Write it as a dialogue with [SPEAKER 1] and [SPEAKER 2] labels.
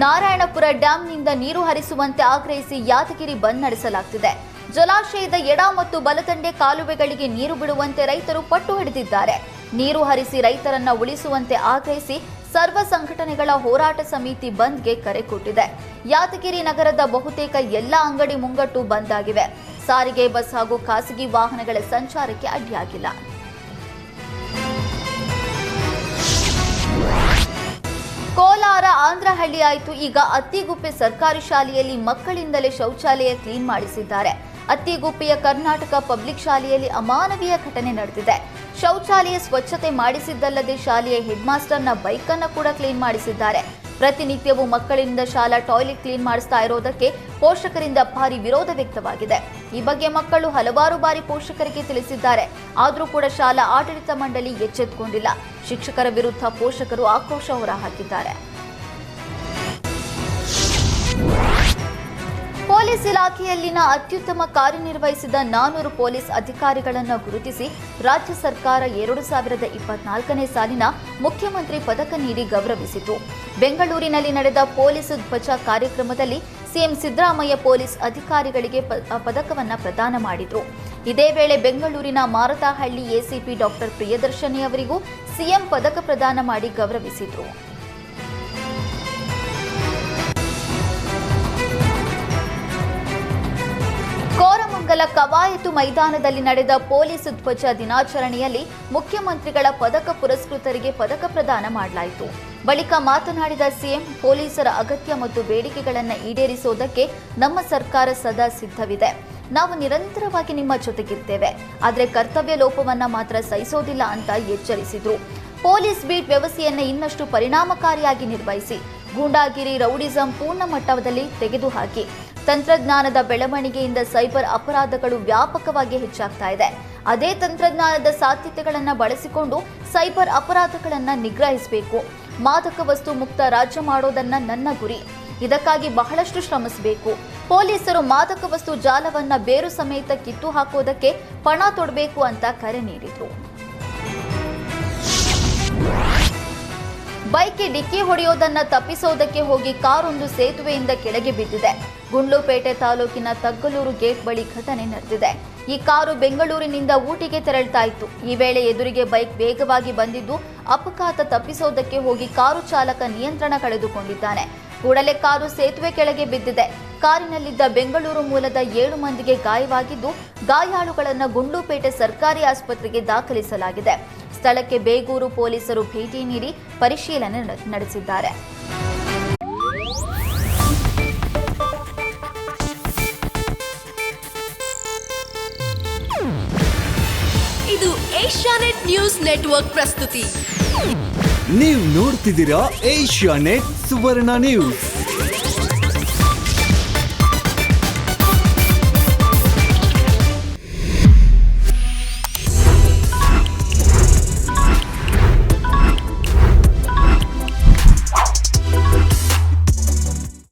[SPEAKER 1] ನಾರಾಯಣಪುರ ಡ್ಯಾಂನಿಂದ ನೀರು ಹರಿಸುವಂತೆ ಆಗ್ರಹಿಸಿ ಯಾದಗಿರಿ ಬಂದ್ ನಡೆಸಲಾಗುತ್ತಿದೆ. ಜಲಾಶಯದ ಎಡ ಮತ್ತು ಬಲದಂಡೆ ಕಾಲುವೆಗಳಿಗೆ ನೀರು ಬಿಡುವಂತೆ ರೈತರು ಪಟ್ಟು ಹಿಡಿದಿದ್ದಾರೆ. ನೀರು ಹರಿಸಿ ರೈತರನ್ನ ಉಳಿಸುವಂತೆ ಆಗ್ರಹಿಸಿ ಸರ್ವ ಸಂಘಟನೆಗಳ ಹೋರಾಟ ಸಮಿತಿ ಬಂದ್ಗೆ ಕರೆ ಕೊಟ್ಟಿದೆ. ಯಾದಗಿರಿ ನಗರದ ಬಹುತೇಕ ಎಲ್ಲ ಅಂಗಡಿ ಮುಂಗಟ್ಟು ಬಂದ್ ಆಗಿವೆ. ಸಾರಿಗೆ, ಬಸ್ ಹಾಗೂ ಖಾಸಗಿ ವಾಹನಗಳ ಸಂಚಾರಕ್ಕೆ ಅಡ್ಡಿಯಾಗಿಲ್ಲ. ಕೋಲಾರ ಆಂಧ್ರಹಳ್ಳಿ ಆಯಿತು. ಈಗ ಅತ್ತಿಗುಪ್ಪೆ ಸರ್ಕಾರಿ ಶಾಲೆಯಲ್ಲಿ ಮಕ್ಕಳಿಂದಲೇ ಶೌಚಾಲಯ ಕ್ಲೀನ್ ಮಾಡಿಸಿದ್ದಾರೆ. ಅತ್ತಿಗುಪ್ಪೆಯ ಕರ್ನಾಟಕ ಪಬ್ಲಿಕ್ ಶಾಲೆಯಲ್ಲಿ ಅಮಾನವೀಯ ಘಟನೆ ನಡೆದಿದೆ. ಶೌಚಾಲಯ ಸ್ವಚ್ಛತೆ ಮಾಡಿಸಿದ್ದಲ್ಲದೆ ಶಾಲೆಯ ಹೆಡ್ ಮಾಸ್ಟರ್ನ ಬೈಕ್ ಅನ್ನು ಕೂಡ ಕ್ಲೀನ್ ಮಾಡಿಸಿದ್ದಾರೆ. ಪ್ರತಿನಿತ್ಯವೂ ಮಕ್ಕಳಿಂದ ಶಾಲಾ ಟಾಯ್ಲೆಟ್ ಕ್ಲೀನ್ ಮಾಡಿಸ್ತಾ ಇರೋದಕ್ಕೆ ಪೋಷಕರಿಂದ ಭಾರಿ ವಿರೋಧ ವ್ಯಕ್ತವಾಗಿದೆ. ಈ ಬಗ್ಗೆ ಮಕ್ಕಳು ಹಲವಾರು ಬಾರಿ ಪೋಷಕರಿಗೆ ತಿಳಿಸಿದ್ದಾರೆ. ಆದರೂ ಕೂಡ ಶಾಲಾ ಆಡಳಿತ ಮಂಡಳಿ ಎಚ್ಚೆತ್ತುಕೊಂಡಿಲ್ಲ. ಶಿಕ್ಷಕರ ವಿರುದ್ಧ ಪೋಷಕರು ಆಕ್ರೋಶ ಹೊರಹಾಕಿದ್ದಾರೆ. ಪೊಲೀಸ್ ಇಲಾಖೆಯಲ್ಲಿನ ಅತ್ಯುತ್ತಮ ಕಾರ್ಯನಿರ್ವಹಿಸಿದ 400 ಪೊಲೀಸ್ ಅಧಿಕಾರಿಗಳನ್ನು ಗುರುತಿಸಿ ರಾಜ್ಯ ಸರ್ಕಾರ 2024ನೇ ಸಾಲಿನ ಮುಖ್ಯಮಂತ್ರಿ ಪದಕ ನೀಡಿ ಗೌರವಿಸಿತು. ಬೆಂಗಳೂರಿನಲ್ಲಿ ನಡೆದ ಪೊಲೀಸ್ ಧ್ವಜ ಕಾರ್ಯಕ್ರಮದಲ್ಲಿ ಸಿಎಂ ಸಿದ್ದರಾಮಯ್ಯ ಪೊಲೀಸ್ ಅಧಿಕಾರಿಗಳಿಗೆ ಪದಕವನ್ನು ಪ್ರದಾನ ಮಾಡಿದರು. ಇದೇ ವೇಳೆ ಬೆಂಗಳೂರಿನ ಮಾರತಹಳ್ಳಿ ಎಸಿಪಿ ಡಾಕ್ಟರ್ ಪ್ರಿಯದರ್ಶಿನಿ ಅವರಿಗೂ ಸಿಎಂ ಪದಕ ಪ್ರದಾನ ಮಾಡಿ ಗೌರವಿಸಿದರು. ಕೋರಮಂಗಲ ಕವಾಯತು ಮೈದಾನದಲ್ಲಿ ನಡೆದ ಪೊಲೀಸ್ ಧ್ವಜ ದಿನಾಚರಣೆಯಲ್ಲಿ ಮುಖ್ಯಮಂತ್ರಿಗಳ ಪದಕ ಪುರಸ್ಕೃತರಿಗೆ ಪದಕ ಪ್ರದಾನ ಮಾಡಲಾಯಿತು. ಬಳಿಕ ಮಾತನಾಡಿದ ಸಿಎಂ, ಪೊಲೀಸರ ಅಗತ್ಯ ಮತ್ತು ಬೇಡಿಕೆಗಳನ್ನು ಈಡೇರಿಸುವುದಕ್ಕೆ ನಮ್ಮ ಸರ್ಕಾರ ಸದಾ ಸಿದ್ಧವಿದೆ. ನಾವು ನಿರಂತರವಾಗಿ ನಿಮ್ಮ ಜೊತೆಗಿರ್ತೇವೆ, ಆದರೆ ಕರ್ತವ್ಯ ಲೋಪವನ್ನ ಮಾತ್ರ ಸಹಿಸೋದಿಲ್ಲ ಅಂತ ಎಚ್ಚರಿಸಿದ್ರು. ಪೊಲೀಸ್ ಬೀಟ್ ವ್ಯವಸ್ಥೆಯನ್ನು ಇನ್ನಷ್ಟು ಪರಿಣಾಮಕಾರಿಯಾಗಿ ನಿರ್ವಹಿಸಿ ಗೂಂಡಾಗಿರಿ, ರೌಡಿಸಂ ಪೂರ್ಣ ಮಟ್ಟದಲ್ಲಿ ತೆಗೆದುಹಾಕಿ. ತಂತ್ರಜ್ಞಾನದ ಬೆಳವಣಿಗೆಯಿಂದ ಸೈಬರ್ ಅಪರಾಧಗಳು ವ್ಯಾಪಕವಾಗಿ ಹೆಚ್ಚಾಗ್ತಾ ಇದೆ. ಅದೇ ತಂತ್ರಜ್ಞಾನದ ಸಾಧ್ಯತೆಗಳನ್ನು ಬಳಸಿಕೊಂಡು ಸೈಬರ್ ಅಪರಾಧಗಳನ್ನು ನಿಗ್ರಹಿಸಬೇಕು. ಮಾದಕ ವಸ್ತು ಮುಕ್ತ ರಾಜ್ಯ ಮಾಡೋದನ್ನ ನನ್ನ ಗುರಿ. ಇದಕ್ಕಾಗಿ ಬಹಳಷ್ಟು ಶ್ರಮಿಸಬೇಕು. ಪೊಲೀಸರು ಮಾದಕ ವಸ್ತು ಜಾಲವನ್ನ ಬೇರು ಸಮೇತ ಕಿತ್ತು ಹಾಕೋದಕ್ಕೆ ಪಣ ತೊಡಬೇಕು ಅಂತ ಕರೆ ನೀಡಿದರು. ಬೈಕ್ಗೆ ಡಿಕ್ಕಿ ಹೊಡೆಯೋದನ್ನ ತಪ್ಪಿಸೋದಕ್ಕೆ ಹೋಗಿ ಕಾರೊಂದು ಸೇತುವೆಯಿಂದ ಕೆಳಗೆ ಬಿದ್ದಿದೆ. ಗುಂಡ್ಲುಪೇಟೆ ತಾಲೂಕಿನ ತಗ್ಗಲೂರು ಗೇಟ್ ಬಳಿ ಘಟನೆ ನಡೆದಿದೆ. ಈ ಕಾರು ಬೆಂಗಳೂರಿನಿಂದ ಊಟಿಗೆ ತೆರಳ್ತಾ ಇತ್ತು. ಈ ವೇಳೆ ಎದುರಿಗೆ ಬೈಕ್ ವೇಗವಾಗಿ ಬಂದಿದ್ದು ಅಪಘಾತ ತಪ್ಪಿಸೋದಕ್ಕೆ ಹೋಗಿ ಕಾರು ಚಾಲಕ ನಿಯಂತ್ರಣ ಕಳೆದುಕೊಂಡಿದ್ದಾನೆ. ಕೂಡಲೇ ಕಾರು ಸೇತುವೆ ಕೆಳಗೆ ಬಿದ್ದಿದೆ. ಕಾರಿನಲ್ಲಿದ್ದ ಬೆಂಗಳೂರು ಮೂಲದ 7 ಮಂದಿಗೆ ಗಾಯವಾಗಿದ್ದು, ಗಾಯಾಳುಗಳನ್ನು ಗುಂಡ್ಲುಪೇಟೆ ಸರ್ಕಾರಿ ಆಸ್ಪತ್ರೆಗೆ ದಾಖಲಿಸಲಾಗಿದೆ. ಸ್ಥಳಕ್ಕೆ ಬೇಗೂರು ಪೊಲೀಸರು ಭೇಟಿ ನೀಡಿ ಪರಿಶೀಲನೆ ನಡೆಸಿದ್ದಾರೆ.
[SPEAKER 2] ಇದು ಏಷ್ಯಾನೆಟ್ ನ್ಯೂಸ್ ನೆಟ್ವರ್ಕ್ ಪ್ರಸ್ತುತಿ.
[SPEAKER 3] ನೀವು ನೋಡ್ತಿದ್ದೀರಾ ಏಷ್ಯಾನೆಟ್ ಸುವರ್ಣ ನ್ಯೂಸ್.